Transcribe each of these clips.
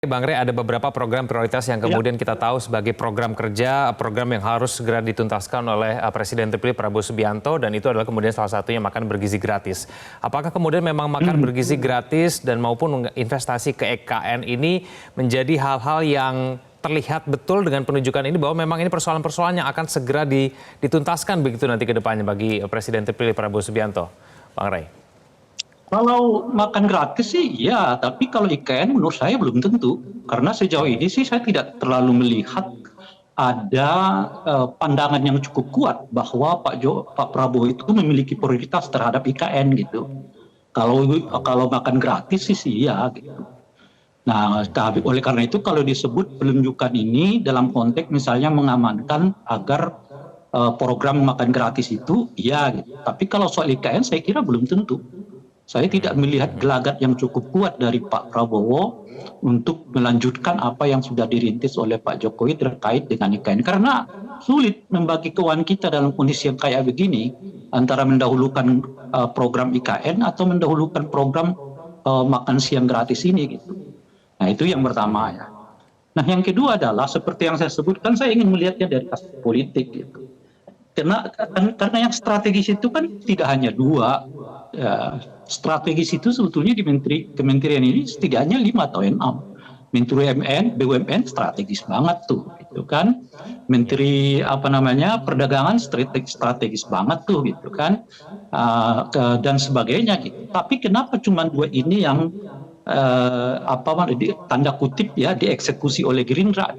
Bang Rey, ada beberapa program prioritas yang Ya, kemudian kita tahu sebagai program kerja, program yang harus segera dituntaskan oleh Presiden terpilih Prabowo Subianto, dan itu adalah kemudian salah satunya makan bergizi gratis. Apakah kemudian memang makan bergizi gratis dan maupun investasi ke EKN ini menjadi hal-hal yang terlihat betul dengan penunjukan ini bahwa memang ini persoalan-persoalan yang akan segera dituntaskan begitu nanti ke depannya bagi Presiden terpilih Prabowo Subianto, Bang Rey? kalau makan gratis sih ya, tapi kalau IKN menurut saya belum tentu. Karena sejauh ini sih saya tidak terlalu melihat ada pandangan yang cukup kuat bahwa Pak Prabowo itu memiliki prioritas terhadap IKN gitu. Kalau kalau makan gratis sih ya gitu. Nah, oleh karena itu kalau disebut penunjukan ini dalam konteks misalnya mengamankan agar program makan gratis itu, ya gitu. Tapi kalau soal IKN saya kira belum tentu. Saya tidak melihat gelagat yang cukup kuat dari Pak Prabowo untuk melanjutkan apa yang sudah dirintis oleh Pak Jokowi terkait dengan IKN. Karena sulit membagi keuangan kita dalam kondisi yang kayak begini antara mendahulukan program IKN atau mendahulukan program makan siang gratis ini gitu. Nah itu yang pertama ya. Nah yang kedua adalah seperti yang saya sebutkan, saya ingin melihatnya dari aspek politik gitu. Karena yang strategis itu kan tidak hanya dua. Ya, strategis itu sebetulnya di kementerian ini setidaknya 5 atau 6. Menteri BUMN strategis banget tuh, gitu kan. Menteri apa namanya perdagangan strategis banget tuh, gitu kan. Dan sebagainya gitu. Tapi kenapa cuma dua ini yang tanda kutip ya dieksekusi oleh Gerindra?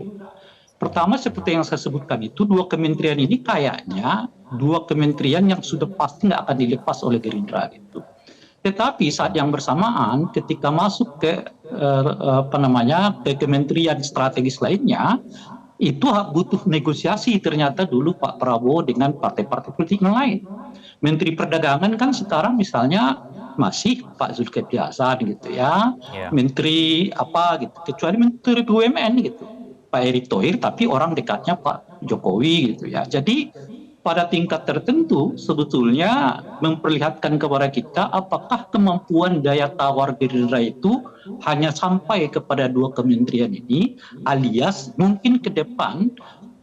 Pertama seperti yang saya sebutkan itu dua kementerian ini kayaknya dua kementerian yang sudah pasti nggak akan dilepas oleh Gerindra gitu. Tetapi saat yang bersamaan ketika masuk ke ke kementerian strategis lainnya itu butuh negosiasi ternyata dulu Pak Prabowo dengan partai-partai politik yang lain. Menteri Perdagangan kan sekarang misalnya masih Pak Zulkifli Hasan gitu ya. Ya. Menteri apa gitu, kecuali Menteri BUMN gitu. Pak Erick Thohir, tapi orang dekatnya Pak Jokowi gitu ya. Jadi pada tingkat tertentu sebetulnya memperlihatkan kepada kita apakah kemampuan daya tawar Gerindra itu hanya sampai kepada dua kementerian ini, alias mungkin ke depan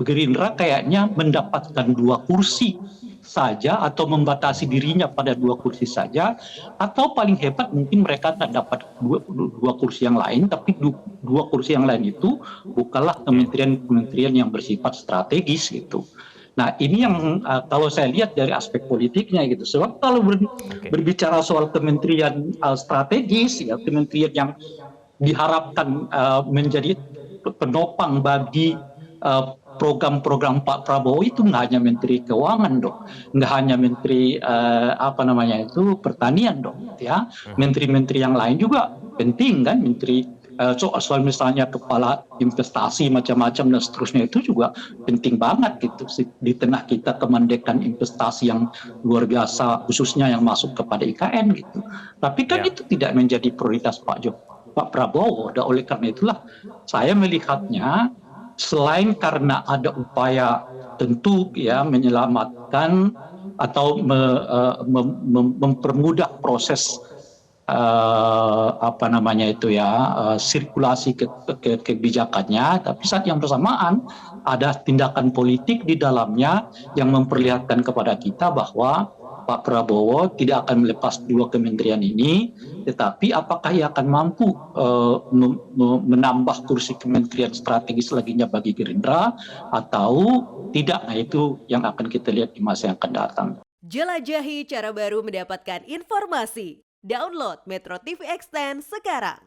Gerindra kayaknya mendapatkan 2 kursi saja atau membatasi dirinya pada 2 kursi saja, atau paling hebat mungkin mereka tak dapat dua kursi yang lain, tapi 2 kursi yang lain itu bukanlah kementerian-kementerian yang bersifat strategis gitu. Nah ini yang kalau saya lihat dari aspek politiknya gitu. Sebab kalau berbicara soal kementerian strategis, ya kementerian yang diharapkan menjadi penopang bagi program-program Pak Prabowo itu nggak hanya Menteri Keuangan dong, nggak hanya Menteri Pertanian dong, ya. Menteri-menteri yang lain juga penting kan, Menteri soal misalnya kepala investasi macam-macam dan seterusnya itu juga penting banget gitu di tengah kita kemandekan investasi yang luar biasa khususnya yang masuk kepada IKN gitu. Tapi kan itu tidak menjadi prioritas Pak Prabowo. Dan oleh karena itulah saya melihatnya selain karena ada upaya tentu ya menyelamatkan atau mempermudah proses sirkulasi kebijakannya, tapi saat yang bersamaan ada tindakan politik di dalamnya yang memperlihatkan kepada kita bahwa Pak Prabowo tidak akan melepas dua kementerian ini, tetapi apakah ia akan mampu menambah kursi kementerian strategis laginya bagi Gerindra atau tidak? Nah itu yang akan kita lihat di masa yang akan datang. Jelajahi cara baru mendapatkan informasi. Download Metro TV Extend sekarang.